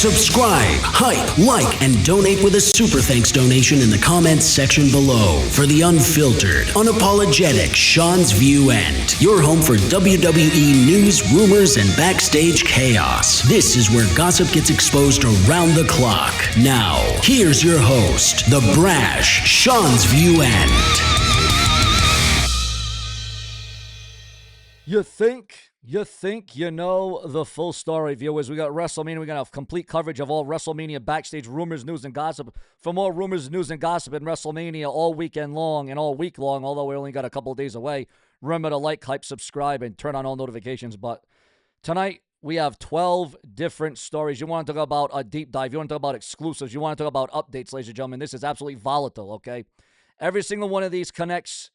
Subscribe, hype, like, and donate with a super thanks donation in the comments section below for the unfiltered, unapologetic Sean's View End, your home for WWE news, rumors, and backstage chaos. This is where gossip gets exposed around the clock. Now, here's your host, the brash Sean's View End. You think you know the full story, viewers. We got WrestleMania. We're going to have complete coverage of all WrestleMania backstage rumors, news, and gossip. For more rumors, news, and gossip in WrestleMania all weekend long and all week long, although we only got a couple of days away, remember to like, hype, subscribe, and turn on all notifications. But tonight, we have 12 different stories. You want to talk about a deep dive. You want to talk about exclusives. You want to talk about updates, ladies and gentlemen. This is absolutely volatile, okay? Every single one of these connects.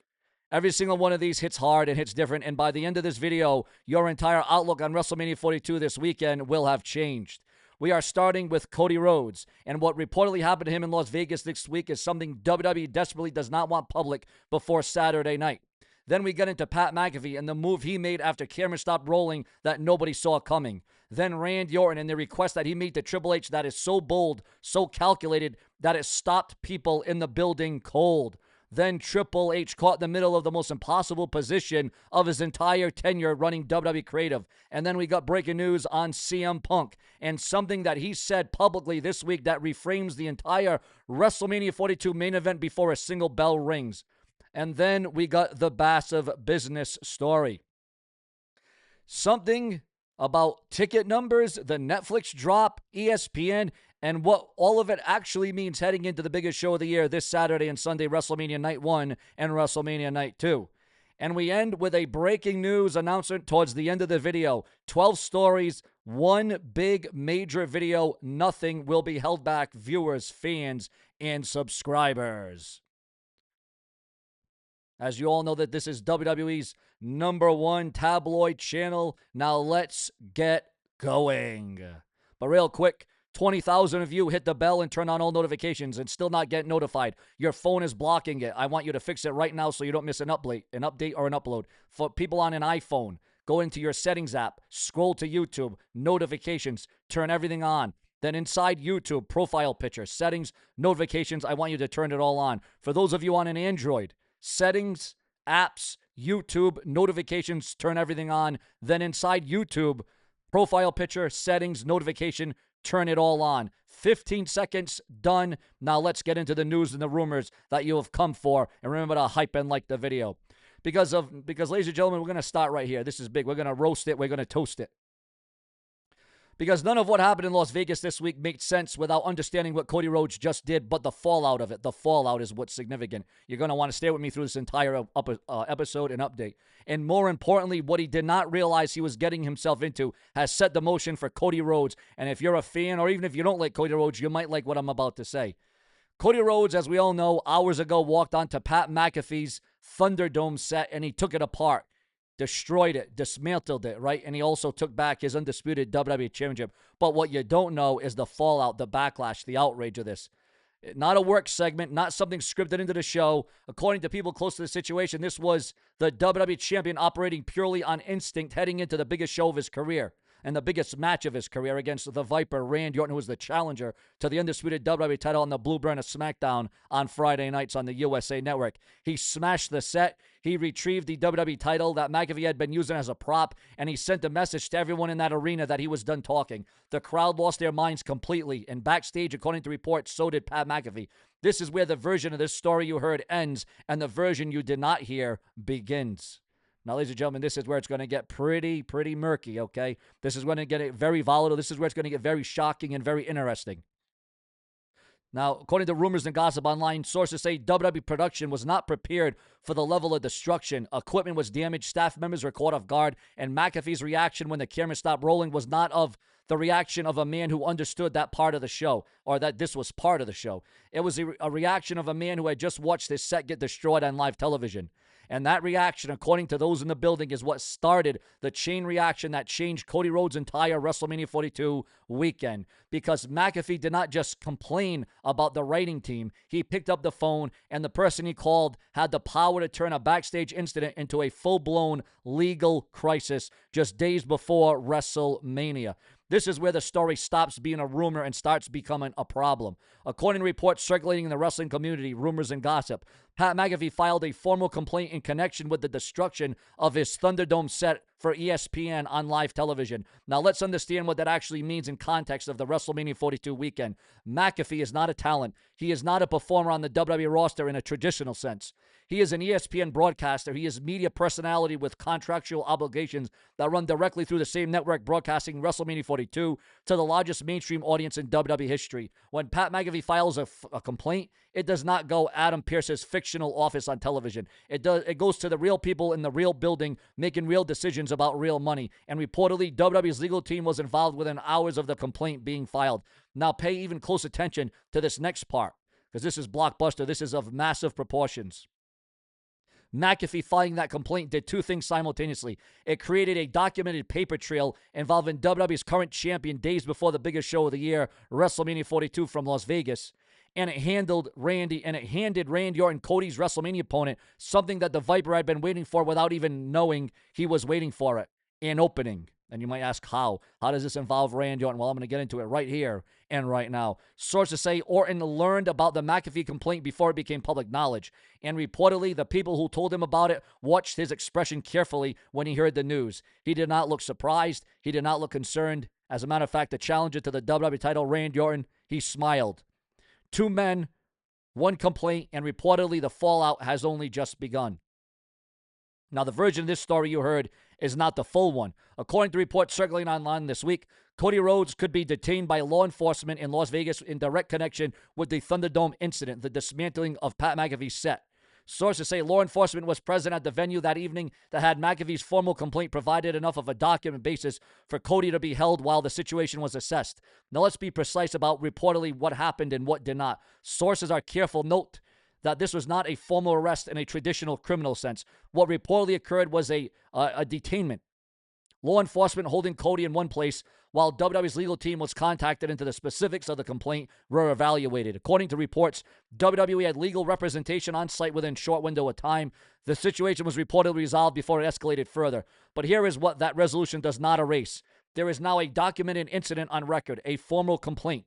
Every single one of these hits hard and hits different. And by the end of this video, your entire outlook on WrestleMania 42 this weekend will have changed. We are starting with Cody Rhodes. And what reportedly happened to him in Las Vegas this week is something WWE desperately does not want public before Saturday night. Then we get into Pat McAfee and the move he made after cameras stopped rolling that nobody saw coming. Then Randy Orton and the request that he made to Triple H that is so bold, so calculated, that it stopped people in the building cold. Then Triple H caught in the middle of the most impossible position of his entire tenure running WWE Creative. And then we got breaking news on CM Punk and something that he said publicly this week that reframes the entire WrestleMania 42 main event before a single bell rings. And then we got the massive business story. Something about ticket numbers, the Netflix drop, ESPN, and what all of it actually means heading into the biggest show of the year this Saturday and Sunday, WrestleMania Night 1 and WrestleMania Night 2. And we end with a breaking news announcement towards the end of the video. 12 stories, one big major video. Nothing will be held back, viewers, fans, and subscribers. As you all know that this is WWE's #1 tabloid channel. Now let's get going. But real quick, 20,000 of you hit the bell and turn on all notifications and still not get notified. Your phone is blocking it. I want you to fix it right now so you don't miss an update or an upload. For people on an iPhone, go into your settings app, scroll to YouTube, notifications, turn everything on. Then inside YouTube, profile picture, settings, notifications, I want you to turn it all on. For those of you on an Android, settings, apps, YouTube, notifications, turn everything on. Then inside YouTube, profile picture, settings, notification, turn it all on. 15 seconds, done. Now let's get into the news and the rumors that you have come for. And remember to hype and like the video. Because ladies and gentlemen, we're going to start right here. This is big. We're going to roast it. We're going to toast it. Because none of what happened in Las Vegas this week makes sense without understanding what Cody Rhodes just did, but the fallout of it. The fallout is what's significant. You're going to want to stay with me through this entire episode and update. And more importantly, what he did not realize he was getting himself into has set the motion for Cody Rhodes. And if you're a fan, or even if you don't like Cody Rhodes, you might like what I'm about to say. Cody Rhodes, as we all know, hours ago walked onto Pat McAfee's Thunderdome set, and he took it apart. Destroyed it, dismantled it, right? And he also took back his undisputed WWE Championship. But what you don't know is the fallout, the backlash, the outrage of this. Not a work segment, not something scripted into the show. According to people close to the situation, this was the WWE Champion operating purely on instinct heading into the biggest show of his career and the biggest match of his career against the Viper, Randy Orton, who was the challenger to the undisputed WWE title on the Blue Brand of SmackDown on Friday nights on the USA Network. He smashed the set. He retrieved the WWE title that McAfee had been using as a prop, and he sent a message to everyone in that arena that he was done talking. The crowd lost their minds completely, and backstage, according to reports, so did Pat McAfee. This is where the version of this story you heard ends, and the version you did not hear begins. Now, ladies and gentlemen, this is where it's going to get pretty murky, okay? This is going to get very volatile. This is where it's going to get very shocking and very interesting. Now, according to rumors and gossip online, sources say WWE production was not prepared for the level of destruction. Equipment was damaged, staff members were caught off guard, and McAfee's reaction when the camera stopped rolling was not of the reaction of a man who understood that part of the show, or that this was part of the show. It was a reaction of a man who had just watched his set get destroyed on live television. And that reaction, according to those in the building, is what started the chain reaction that changed Cody Rhodes' entire WrestleMania 42 weekend. Because McAfee did not just complain about the writing team. He picked up the phone, and the person he called had the power to turn a backstage incident into a full-blown legal crisis just days before WrestleMania. This is where the story stops being a rumor and starts becoming a problem. According to reports circulating in the wrestling community, rumors and gossip, Pat McAfee filed a formal complaint in connection with the destruction of his Thunderdome set for ESPN on live television. Now, let's understand what that actually means in context of the WrestleMania 42 weekend. McAfee is not a talent. He is not a performer on the WWE roster in a traditional sense. He is an ESPN broadcaster. He is media personality with contractual obligations that run directly through the same network broadcasting WrestleMania 42 to the largest mainstream audience in WWE history. When Pat McAfee files a complaint, it does not go Adam Pearce's fictional office on television. It goes to the real people in the real building making real decisions about real money. And reportedly, WWE's legal team was involved within hours of the complaint being filed. Now pay even close attention to this next part, because this is blockbuster. This is of massive proportions. McAfee filing that complaint did two things simultaneously. It created a documented paper trail involving WWE's current champion days before the biggest show of the year, WrestleMania 42 from Las Vegas. And it handed Randy Orton, Cody's WrestleMania opponent, something that the Viper had been waiting for without even knowing he was waiting for it, an opening. And you might ask, how? How does this involve Randy Orton? Well, I'm going to get into it right here and right now. Sources say Orton learned about the McAfee complaint before it became public knowledge. And reportedly, the people who told him about it watched his expression carefully when he heard the news. He did not look surprised. He did not look concerned. As a matter of fact, the challenger to the WWE title, Randy Orton, he smiled. Two men, one complaint, and reportedly the fallout has only just begun. Now, the version of this story you heard is not the full one. According to reports circulating online this week, Cody Rhodes could be detained by law enforcement in Las Vegas in direct connection with the Thunderdome incident, the dismantling of Pat McAfee's set. Sources say law enforcement was present at the venue that evening that had McAfee's formal complaint provided enough of a document basis for Cody to be held while the situation was assessed. Now, let's be precise about reportedly what happened and what did not. Sources are careful. Note that this was not a formal arrest in a traditional criminal sense. What reportedly occurred was a detainment. Law enforcement holding Cody in one place while WWE's legal team was contacted into the specifics of the complaint were evaluated. According to reports, WWE had legal representation on site within a short window of time. The situation was reportedly resolved before it escalated further. But here is what that resolution does not erase. There is now a documented incident on record, a formal complaint,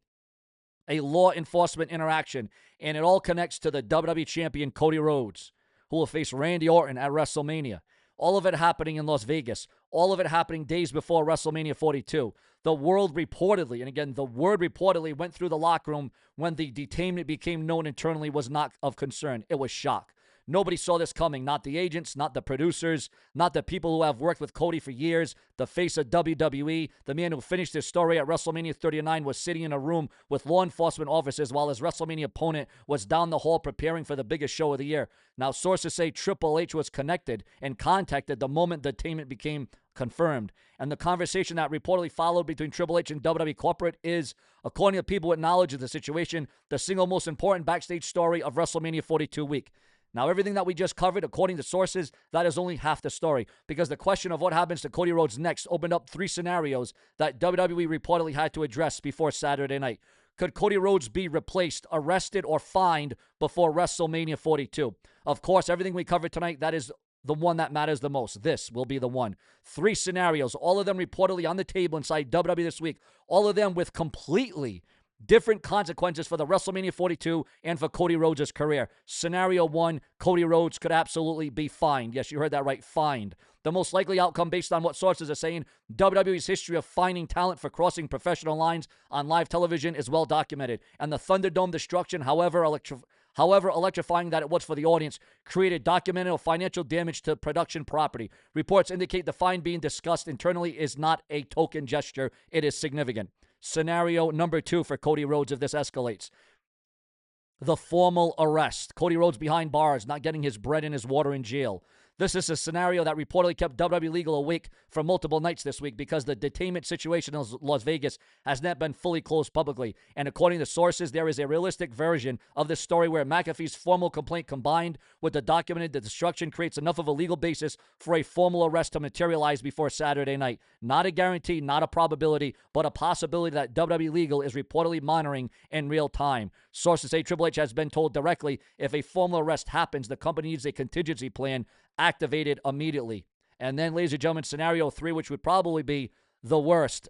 a law enforcement interaction, and it all connects to the WWE champion Cody Rhodes, who will face Randy Orton at WrestleMania. All of it happening in Las Vegas. All of it happening days before WrestleMania 42. The world reportedly, and again, the word reportedly went through the locker room when the detainment became known internally was not of concern. It was shock. Nobody saw this coming. Not the agents, not the producers, not the people who have worked with Cody for years, the face of WWE. The man who finished his story at WrestleMania 39 was sitting in a room with law enforcement officers while his WrestleMania opponent was down the hall preparing for the biggest show of the year. Now, sources say Triple H was connected and contacted the moment the detainment became confirmed. And the conversation that reportedly followed between Triple H and WWE corporate is, according to people with knowledge of the situation, the single most important backstage story of WrestleMania 42 week. Now, everything that we just covered, according to sources, that is only half the story, because the question of what happens to Cody Rhodes next opened up three scenarios that WWE reportedly had to address before Saturday night. Could Cody Rhodes be replaced, arrested, or fined before WrestleMania 42? Of course, everything we covered tonight, that is the one that matters the most. This will be the one. Three scenarios, all of them reportedly on the table inside WWE this week, all of them with completely different consequences for the WrestleMania 42 and for Cody Rhodes' career. Scenario one, Cody Rhodes could absolutely be fined. Yes, you heard that right, fined. The most likely outcome, based on what sources are saying, WWE's history of fining talent for crossing professional lines on live television is well documented. And the Thunderdome destruction, however electrifying that it was for the audience, created documented financial damage to production property. Reports indicate the fine being discussed internally is not a token gesture. It is significant. Scenario number two for Cody Rhodes if this escalates. The formal arrest. Cody Rhodes behind bars, not getting his bread and his water in jail. This is a scenario that reportedly kept WWE Legal awake for multiple nights this week because the detainment situation in Las Vegas has not been fully closed publicly. And according to sources, there is a realistic version of this story where McAfee's formal complaint combined with the documented destruction creates enough of a legal basis for a formal arrest to materialize before Saturday night. Not a guarantee, not a probability, but a possibility that WWE Legal is reportedly monitoring in real time. Sources say Triple H has been told directly if a formal arrest happens, the company needs a contingency plan activated immediately. And then, ladies and gentlemen, scenario three, which would probably be the worst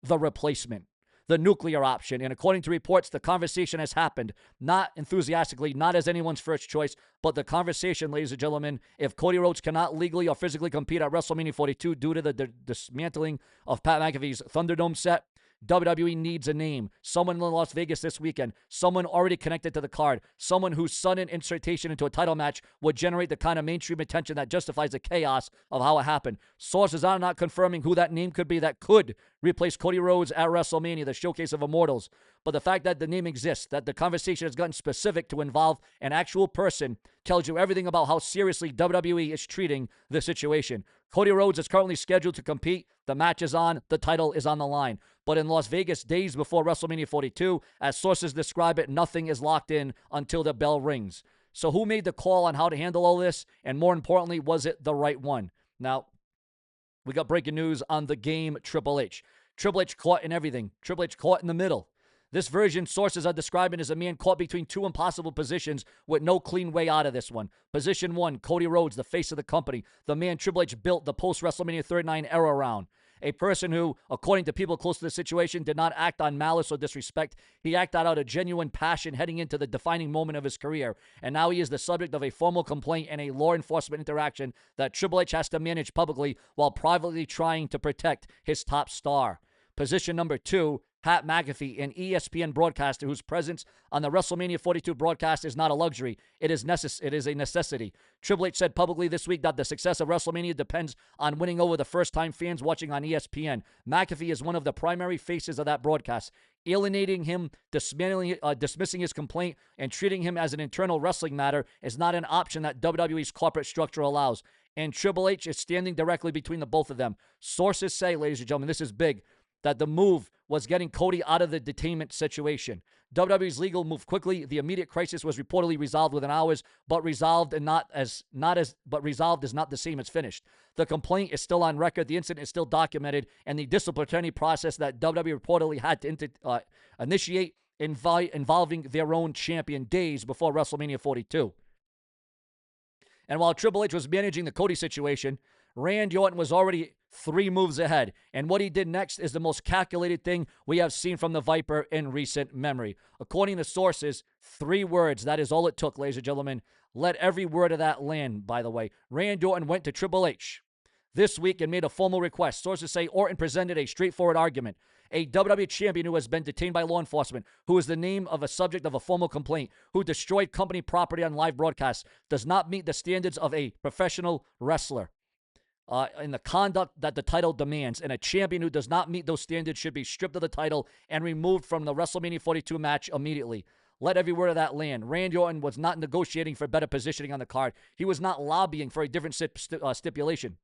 the replacement, the nuclear option. And according to reports, the conversation has happened, not enthusiastically, not as anyone's first choice, but the conversation, ladies and gentlemen, if Cody Rhodes cannot legally or physically compete at WrestleMania 42 due to the dismantling of Pat McAfee's Thunderdome set, WWE needs a name. Someone in Las Vegas this weekend. Someone already connected to the card. Someone whose sudden insertion into a title match would generate the kind of mainstream attention that justifies the chaos of how it happened. Sources are not confirming who that name could be that could replace Cody Rhodes at WrestleMania, the showcase of immortals. But the fact that the name exists, that the conversation has gotten specific to involve an actual person, tells you everything about how seriously WWE is treating the situation. Cody Rhodes is currently scheduled to compete. The match is on. The title is on the line. But in Las Vegas, days before WrestleMania 42, as sources describe it, nothing is locked in until the bell rings. So who made the call on how to handle all this? And more importantly, was it the right one? Now, we got breaking news on the game Triple H. Triple H caught in everything. Triple H caught in the middle. This version, sources are describing as a man caught between two impossible positions with no clean way out of this one. Position 1, Cody Rhodes, the face of the company, the man Triple H built the post-WrestleMania 39 era around. A person who, according to people close to the situation, did not act on malice or disrespect. He acted out of genuine passion heading into the defining moment of his career. And now he is the subject of a formal complaint and a law enforcement interaction that Triple H has to manage publicly while privately trying to protect his top star. Position number 2, Pat McAfee, an ESPN broadcaster whose presence on the WrestleMania 42 broadcast is not a luxury. It is a necessity. Triple H said publicly this week that the success of WrestleMania depends on winning over the first-time fans watching on ESPN. McAfee is one of the primary faces of that broadcast. Alienating him, dismissing his complaint, and treating him as an internal wrestling matter is not an option that WWE's corporate structure allows. And Triple H is standing directly between the both of them. Sources say, ladies and gentlemen, this is big, that the move was getting Cody out of the detainment situation. WWE's legal moved quickly. The immediate crisis was reportedly resolved within hours, but resolved is not the same as finished. The complaint is still on record. The incident is still documented, and the disciplinary process that WWE reportedly had to initiate involving their own champion days before WrestleMania 42. And while Triple H was managing the Cody situation, Randy Orton was already 3 moves ahead. And what he did next is the most calculated thing we have seen from the Viper in recent memory. According to sources, 3 words. That is all it took, ladies and gentlemen. Let every word of that land, by the way. Randy Orton went to Triple H this week and made a formal request. Sources say Orton presented a straightforward argument. A WWE champion who has been detained by law enforcement, who is the name of a subject of a formal complaint, who destroyed company property on live broadcasts, does not meet the standards of a professional wrestler. In the conduct that the title demands, and a champion who does not meet those standards should be stripped of the title and removed from the WrestleMania 42 match immediately. Let every word of that land. Randy Orton was not negotiating for better positioning on the card. He was not lobbying for a different stipulation.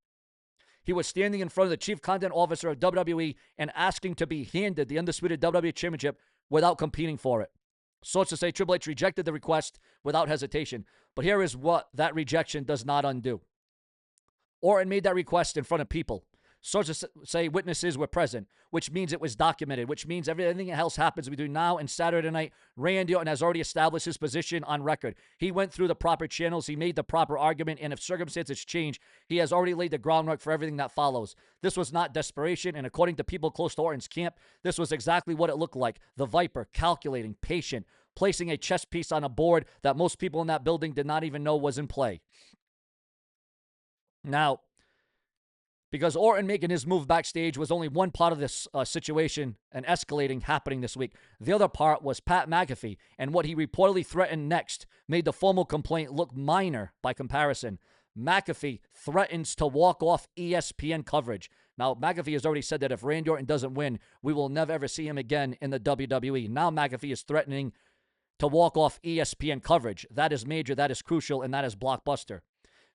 He was standing in front of the chief content officer of WWE and asking to be handed the undisputed WWE Championship without competing for it. Sources say Triple H rejected the request without hesitation. But here is what that rejection does not undo. Orton made that request in front of people. Sources say witnesses were present, which means it was documented, which means everything else happens between now and Saturday night. Randy Orton has already established his position on record. He went through the proper channels. He made the proper argument. And if circumstances change, he has already laid the groundwork for everything that follows. This was not desperation. And according to people close to Orton's camp, this was exactly what it looked like. The Viper, calculating, patient, placing a chess piece on a board that most people in that building did not even know was in play. Now, because Orton making his move backstage was only one part of this situation and escalating happening this week. The other part was Pat McAfee, and what he reportedly threatened next made the formal complaint look minor by comparison. McAfee threatens to walk off ESPN coverage. Now, McAfee has already said that if Randy Orton doesn't win, we will never ever see him again in the WWE. Now McAfee is threatening to walk off ESPN coverage. That is major, that is crucial, and that is blockbuster.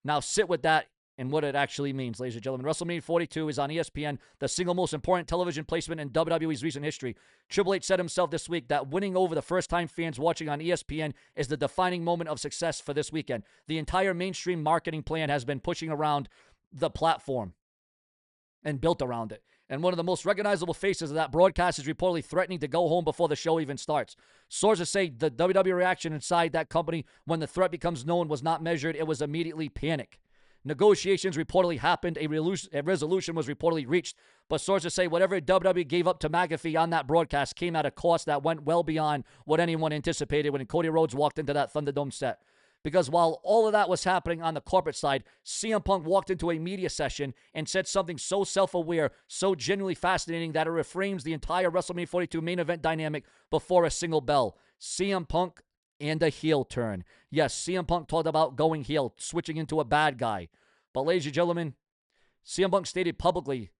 Now sit with that and what it actually means, ladies and gentlemen. WrestleMania 42 is on ESPN, the single most important television placement in WWE's recent history. Triple H said himself this week that winning over the first-time fans watching on ESPN is the defining moment of success for this weekend. The entire mainstream marketing plan has been pushing around the platform and built around it. And one of the most recognizable faces of that broadcast is reportedly threatening to go home before the show even starts. Sources say the WWE reaction inside that company when the threat becomes known was not measured. It was immediately panic. Negotiations reportedly happened. A resolution was reportedly reached. But sources say whatever WWE gave up to McAfee on that broadcast came at a cost that went well beyond what anyone anticipated when Cody Rhodes walked into that Thunderdome set. Because while all of that was happening on the corporate side, CM Punk walked into a media session and said something so self-aware, so genuinely fascinating that it reframes the entire WrestleMania 42 main event dynamic before a single bell. CM Punk and a heel turn. Yes, CM Punk talked about going heel, switching into a bad guy. But ladies and gentlemen, CM Punk stated publicly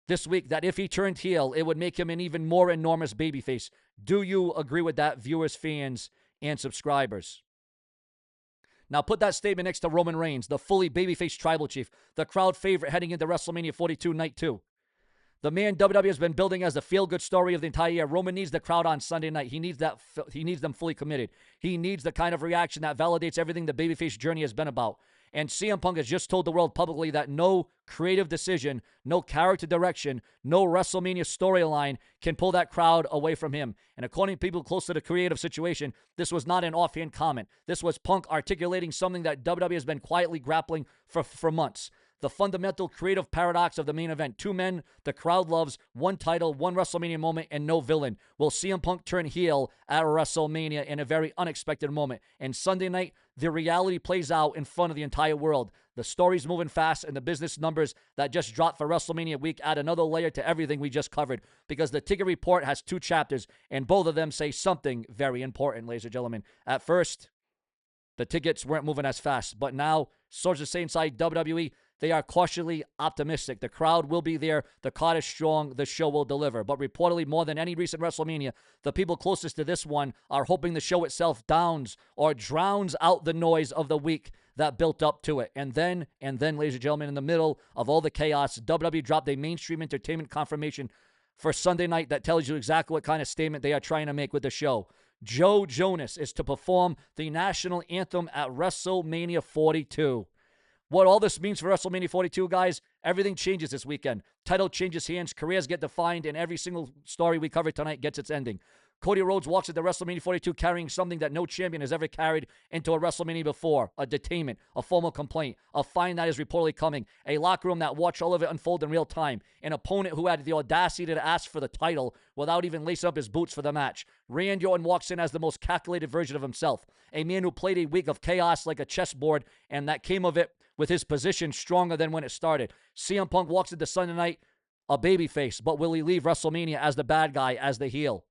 this week that if he turned heel, it would make him an even more enormous babyface. Do you agree with that, viewers, fans, and subscribers? Now put that statement next to Roman Reigns, the fully babyface tribal chief, the crowd favorite heading into WrestleMania 42 Night 2. The man WWE has been building as the feel-good story of the entire year. Roman needs the crowd on Sunday night. He needs them fully committed. He needs the kind of reaction that validates everything the babyface journey has been about. And CM Punk has just told the world publicly that no creative decision, no character direction, no WrestleMania storyline can pull that crowd away from him. And according to people close to the creative situation, this was not an offhand comment. This was Punk articulating something that WWE has been quietly grappling for months. The fundamental creative paradox of the main event. Two men the crowd loves, one title, one WrestleMania moment, and no villain. Will CM Punk turn heel at WrestleMania in a very unexpected moment? And Sunday night, the reality plays out in front of the entire world. The story's moving fast, and the business numbers that just dropped for WrestleMania week add another layer to everything we just covered, because the ticket report has 2 chapters, and both of them say something very important, ladies and gentlemen. At first, the tickets weren't moving as fast, but now, sources say inside WWE, they are cautiously optimistic. The crowd will be there. The card is strong. The show will deliver. But reportedly, more than any recent WrestleMania, the people closest to this one are hoping the show itself drowns out the noise of the week that built up to it. And then, ladies and gentlemen, in the middle of all the chaos, WWE dropped a mainstream entertainment confirmation for Sunday night that tells you exactly what kind of statement they are trying to make with the show. Joe Jonas is to perform the national anthem at WrestleMania 42. What all this means for WrestleMania 42, guys, everything changes this weekend. Title changes hands, careers get defined, and every single story we cover tonight gets its ending. Cody Rhodes walks into WrestleMania 42 carrying something that no champion has ever carried into a WrestleMania before. A detainment, a formal complaint, a fine that is reportedly coming, a locker room that watched all of it unfold in real time, an opponent who had the audacity to ask for the title without even lacing up his boots for the match. Randy Orton walks in as the most calculated version of himself, a man who played a week of chaos like a chessboard, and that came of it with his position stronger than when it started. CM Punk walks into Sunday night a babyface, but will he leave WrestleMania as the bad guy, as the heel?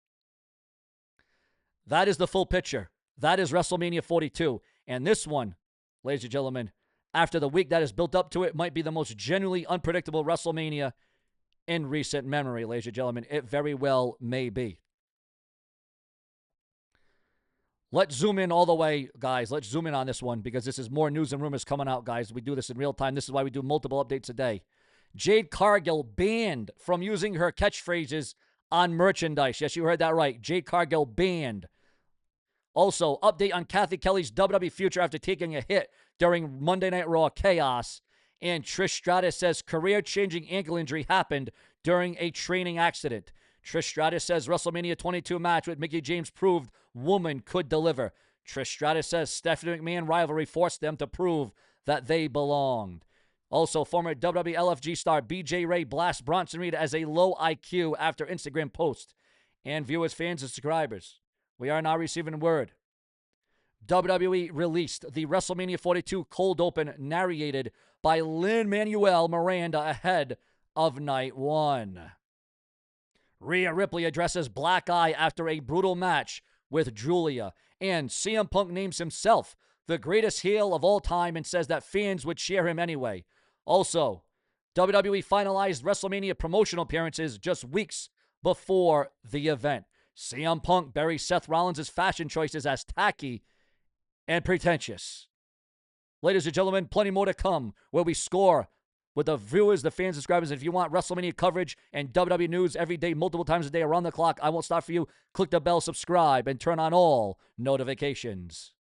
That is the full picture. That is WrestleMania 42. And this one, ladies and gentlemen, after the week that is built up to it, might be the most genuinely unpredictable WrestleMania in recent memory, ladies and gentlemen. It very well may be. Let's zoom in all the way, guys. Let's zoom in on this one because this is more news and rumors coming out, guys. We do this in real time. This is why we do multiple updates a day. Jade Cargill banned from using her catchphrases on merchandise. Yes, you heard that right. Jade Cargill banned. Also, update on Kathy Kelly's WWE future after taking a hit during Monday Night Raw chaos. And Trish Stratus says career-changing ankle injury happened during a training accident. Trish Stratus says WrestleMania 22 match with Mickie James proved woman could deliver. Trish Stratus says Stephanie McMahon rivalry forced them to prove that they belonged. Also, former WWE LFG star BJ Ray blasts Bronson Reed as a low IQ after Instagram post. And viewers, fans, and subscribers, we are now receiving word. WWE released the WrestleMania 42 cold open narrated by Lin-Manuel Miranda ahead of Night 1. Rhea Ripley addresses Black Eye after a brutal match with Julia. And CM Punk names himself the greatest heel of all time and says that fans would cheer him anyway. Also, WWE finalized WrestleMania promotional appearances just weeks before the event. CM Punk buries Seth Rollins' fashion choices as tacky and pretentious. Ladies and gentlemen, plenty more to come where we score with the viewers, the fans, subscribers. If you want WrestleMania coverage and WWE news every day, multiple times a day, around the clock, I won't stop for you. Click the bell, subscribe, and turn on all notifications.